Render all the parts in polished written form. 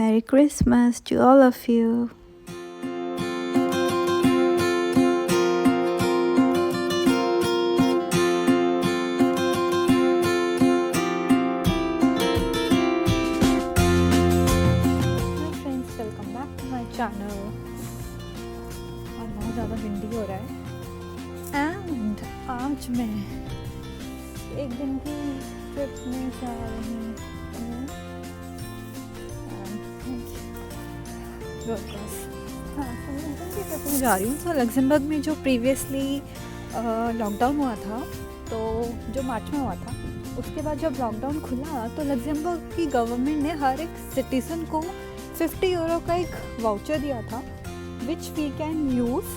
Merry Christmas to all of you. Hi friends, welcome back to my channel. और बहुत ज़्यादा windy हो रहा है एंड आज मैं एक दिन की ट्रिप में जा रही हूँ। हाँ, तो मैं एक दिन की ट्रिप में जा रही हूँ। तो लग्जमबर्ग में जो प्रीवियसली लॉकडाउन हुआ था, तो जो मार्च में हुआ था, उसके बाद जब लॉकडाउन खुला तो लग्जमबर्ग की गवर्नमेंट ने हर एक सिटीज़न को 50 यूरो का एक वाउचर दिया था, which we can use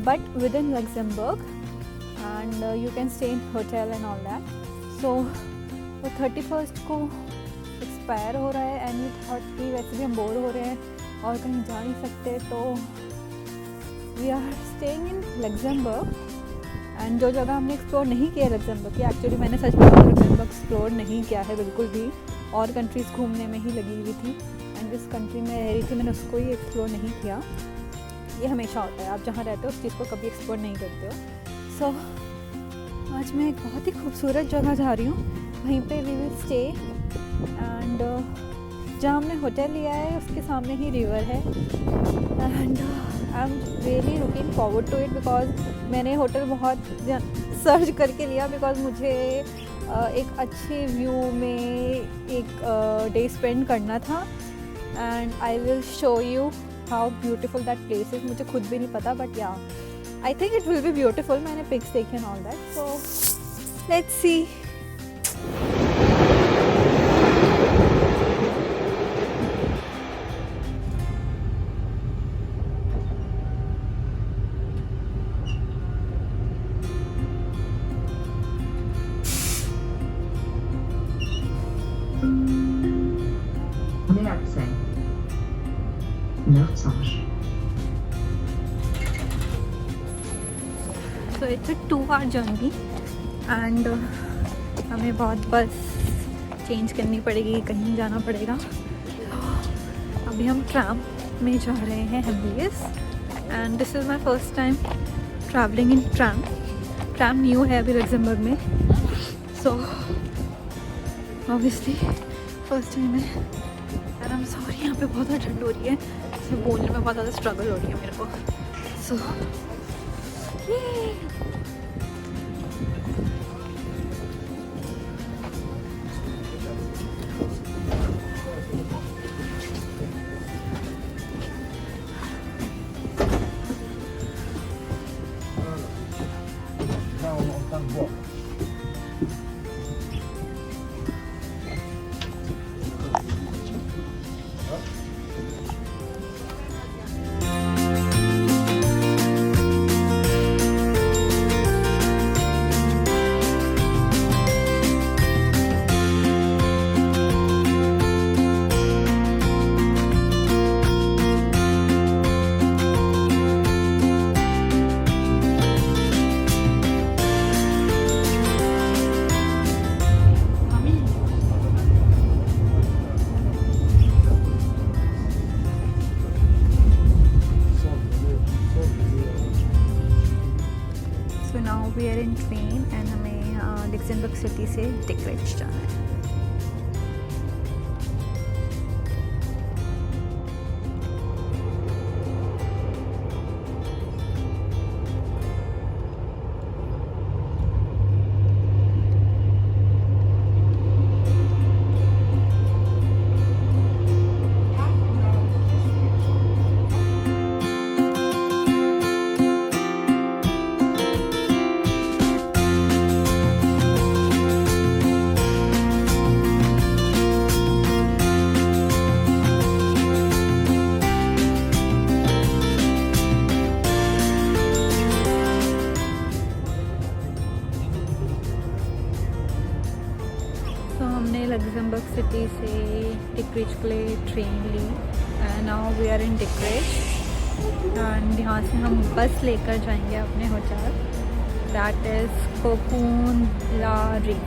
but within Luxembourg and you can stay in hotel and all that. So वो 31st को एक्सपायर हो रहा है एंड वी थॉट कि वैसे भी हम बोर हो रहे हैं और कहीं जा नहीं सकते, तो we are staying in Luxembourg. And जो जगह हमने एक्सप्लोर नहीं किया लग्जमबर्ग की, एक्चुअली मैंने सच में लग्जमबर्ग एक्सप्लोर नहीं किया है बिल्कुल भी, और कंट्रीज़ घूमने में ही लगी हुई थी एंड जिस कंट्री में रह रही थी मैंने उसको ही एक्सप्लोर नहीं किया। ये हमेशा होता है, आप जहाँ रहते हो उस चीज़ को कभी एक्सप्लोर नहीं करते हो। सो आज मैं एक बहुत ही खूबसूरत जगह जा रही हूँ, वहीं पे वी विल स्टे एंड जहाँ हमने होटल लिया है उसके सामने ही रिवर है and I am really looking forward to it because मैंने होटल बहुत सर्च करके लिया बिकॉज मुझे एक अच्छे व्यू में एक डे स्पेंड करना था and I will show you how beautiful that place is. मुझे खुद भी नहीं पता बट या I think it will be beautiful. मैंने पिक्स देखे and all that, so let's see. So it's a 2-hour journey and हमें बहुत बस चेंज करनी पड़ेगी, कहीं जाना पड़ेगा। अभी हम ट्रैम में जा रहे हैं MBS and this is my first time travelling in tram. Tram new है अभी लग्जमबर्ग में, सो ऑब्वियसली फर्स्ट टाइम है एंड आई एम सॉरी यहाँ पे बहुत ज़्यादा ठंड हो रही है, इसमें बोलने में बहुत ज़्यादा स्ट्रगल हो रही है मेरे को। So now we are in train and हमें लग्जमबर्ग सिटी से डिक्रेच जाना है। लग्जमबर्ग सिटी से डिक्रेच के लिए ट्रेन ली and now we are in Diekirch and यहाँ से हम बस लेकर जाएंगे अपने hotel, that is Cocoon La Rei.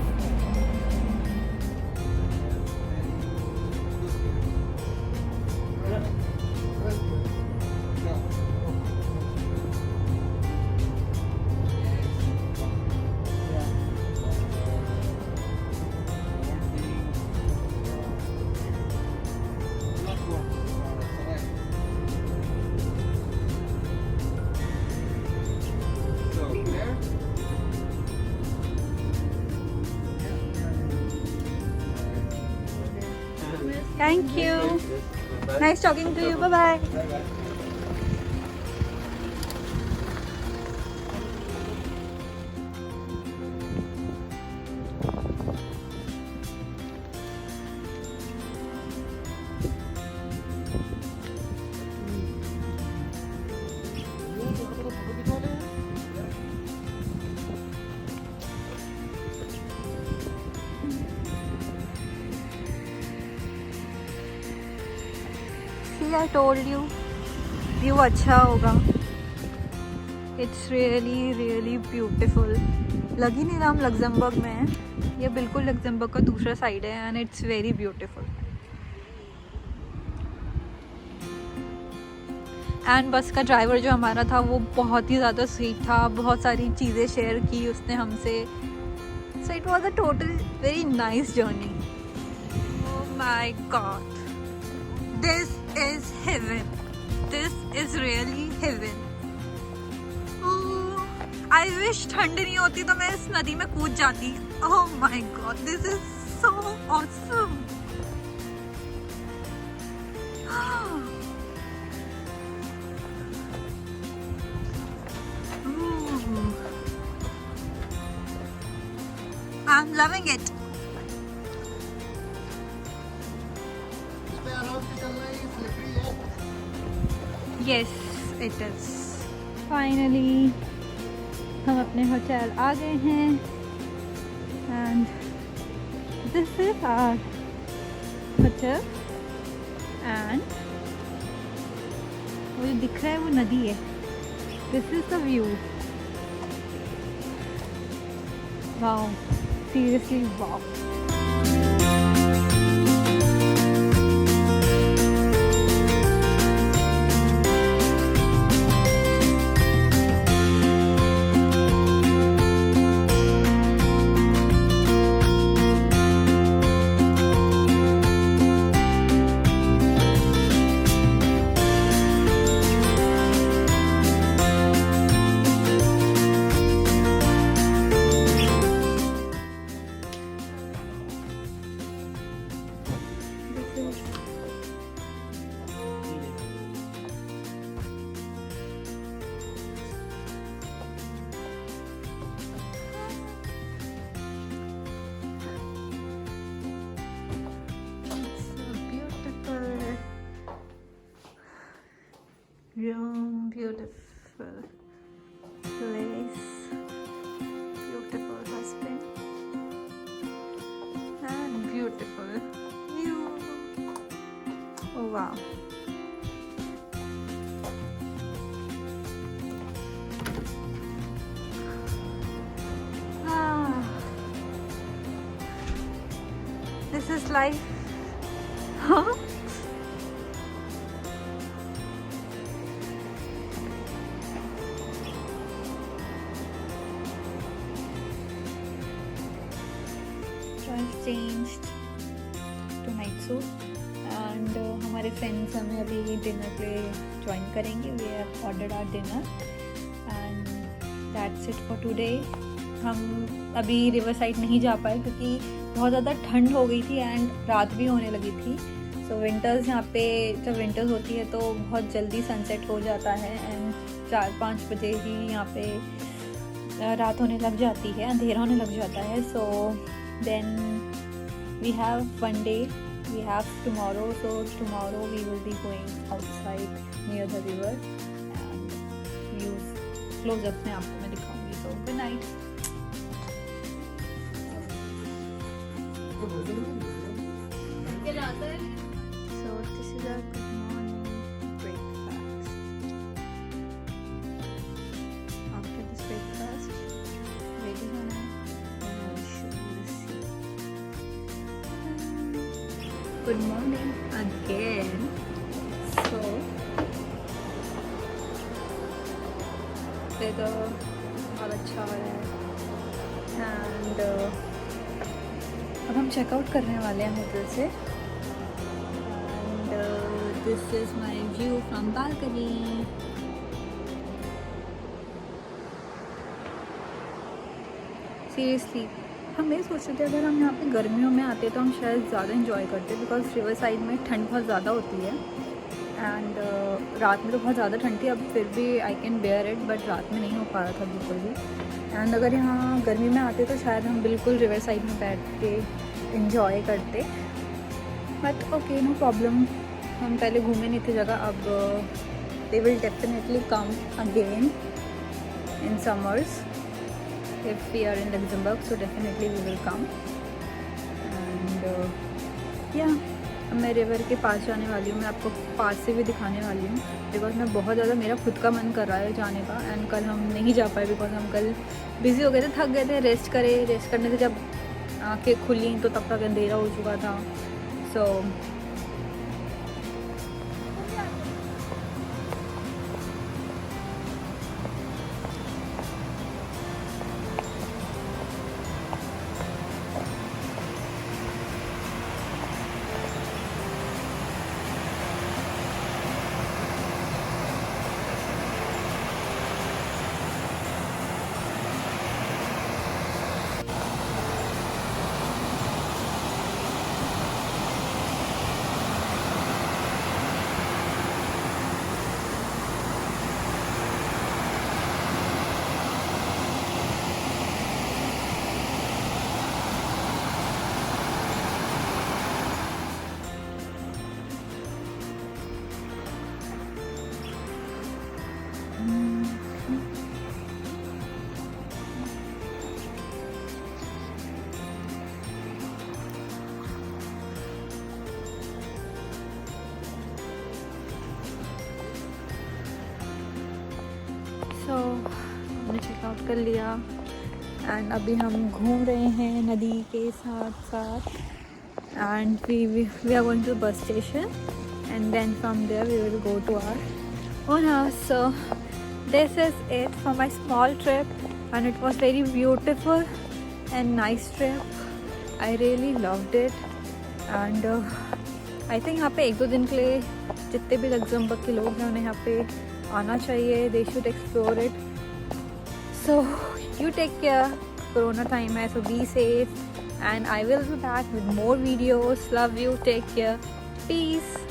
Thank you, nice talking to you, bye bye. See, I told you, view अच्छा होगा। It's really really beautiful. लग ही नहीं रहा हम लग्जमबर्ग में हैं, ये बिल्कुल लग्जमबर्ग का दूसरा साइड है and it's very beautiful. And बस का ड्राइवर जो हमारा था वो बहुत ही ज़्यादा स्वीट था, बहुत सारी चीज़ें शेयर की उसने हमसे। So it was a total very nice journey. Oh my god, this is heaven, this is really heaven. I wish ठंड नहीं होती तो मैं इस नदी में कूद जाती। ओह my god, this is so awesome. I'm loving it. Yes, it is. Finally, हम अपने होटल आ गए हैं and this is our hotel and वो जो दिख रहा है वो नदी है। This is the view. Wow, seriously wow. Room, beautiful place, beautiful husband, and beautiful view. Oh wow. Ah, this is life. Huh? Changed to night suit and हमारे friends हमें अभी डिनर के लिए ज्वाइन करेंगे। We have ordered our dinner and that's it for today. हम अभी river side नहीं जा पाए क्योंकि बहुत ज़्यादा ठंड हो गई थी एंड रात भी होने लगी थी। सो विंटर्स यहाँ पे जब विंटर्स होती है तो बहुत जल्दी सनसेट हो जाता है एंड 4-5 बजे ही यहाँ पे रात होने लग जाती है, अंधेरा होने लग जाता है। सो then we have one day, we have tomorrow, so tomorrow we will be going outside near the river and views close up में आपको मैं दिखाऊंगी। so good night. So this is our good morning breakfast. After this breakfast ready होना है and I will show you the sea. Good morning again. So weather बहुत अच्छा हो रहा है and अब हम चेकआउट करने वाले हैं होटल से and this is my view from balcony. Seriously हम ये सोच रहे थे अगर हम यहाँ पे गर्मियों में आते तो हम शायद ज़्यादा इंजॉय करते, बिकॉज रिवर साइड में ठंड बहुत ज़्यादा होती है एंड रात में तो बहुत ज़्यादा ठंड थी। अब फिर भी I can bear it, but रात में नहीं हो पा रहा था बिल्कुल भी। एंड अगर यहाँ गर्मी में आते तो शायद हम बिल्कुल रिवर साइड में बैठ के इंजॉय करते, बट ओके नो प्रॉब्लम। हम पहले घूमे नहीं थे जगह, अब they will definitely come again in summers if we are in Luxembourg, so definitely we will come and yeah, मैं रिवर के पास जाने वाली हूँ। मैं आपको पास से भी दिखाने वाली हूँ बिकॉज मैं बहुत ज़्यादा, मेरा खुद का मन कर रहा है जाने का। एंड कल हम नहीं जा पाए बिकॉज हम कल बिज़ी हो गए थे, थक गए थे, रेस्ट करने से जब आँखें खुली तो तब तक अंधेरा हो चुका था। सो हमने चेकआउट कर लिया एंड अभी हम घूम रहे हैं नदी के साथ साथ and we are going to the bus station and then from there we will go to our own house. So this is it for my small trip and it was very beautiful and nice trip. I really loved it and I think यहाँ पे 1-2 दिन के लिए जितने भी Luxembourg के लोग हैं उन्हें यहाँ पे आना चाहिए. They should explore it. So you take care. Corona time hai, so be safe and I will be back with more videos. Love you. Take care. Peace.